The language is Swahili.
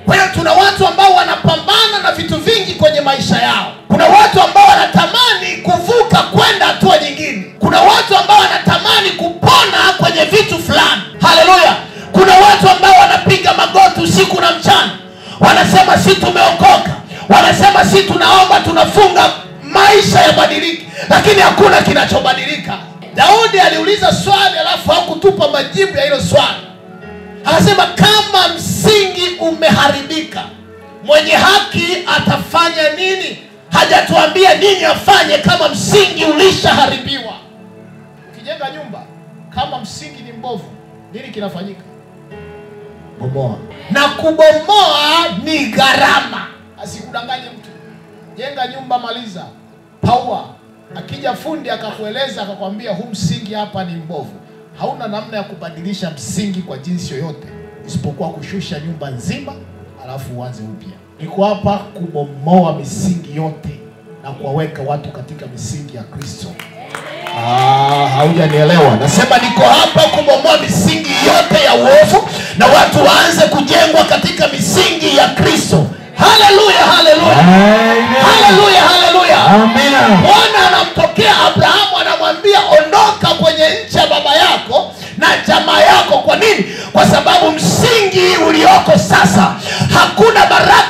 Kwa hiyo tuna watu ambao wanapambana na vitu vingi kwenye maisha yao. Kuna watu ambao wanatamani kuvuka kwenda hatua nyingine. Kuna watu ambao wanatamani kupona kwenye vitu fulani. Haleluya. Kuna watu ambao wanapiga magoti usiku na mchana. Wanasema si tumeokoka. Wanasema si tunaomba, tunafunga, maisha yabadilike, lakini hakuna kinachobadilika. Daudi aliuliza swali alafu hakutupa majibu ya hilo swali. Akasema kama msingi umeharibika, mwenye haki atafanya nini? Hajatuambia nini afanye kama msingi ulishaharibiwa. Ukijenga nyumba kama msingi ni mbovu, nini kinafanyika? Bomoa. Na kubomoa ni gharama. Asikudanganye mtu. Jenga nyumba, maliza, paua. Akija fundi akakueleza akakwambia huu msingi hapa ni mbovu, hauna namna ya kubadilisha msingi kwa jinsi yoyote isipokuwa kushusha nyumba nzima alafu uanze upya. Niko hapa kubomoa misingi yote na kuwaweka watu katika misingi ya Kristo. Haujanielewa. Nasema niko hapa kubomoa misingi yote ya uovu na watu waanze kujengwa katika misingi ya Kristo. Haleluya, haleluya. Haleluya, haleluya. Amen. Bwana anamtokea Abrahamu, anamwambia ondoka kwenye nchi ya baba yako na jamaa yako. Kwa nini? Kwa sababu msingi ulioko sasa hakuna baraka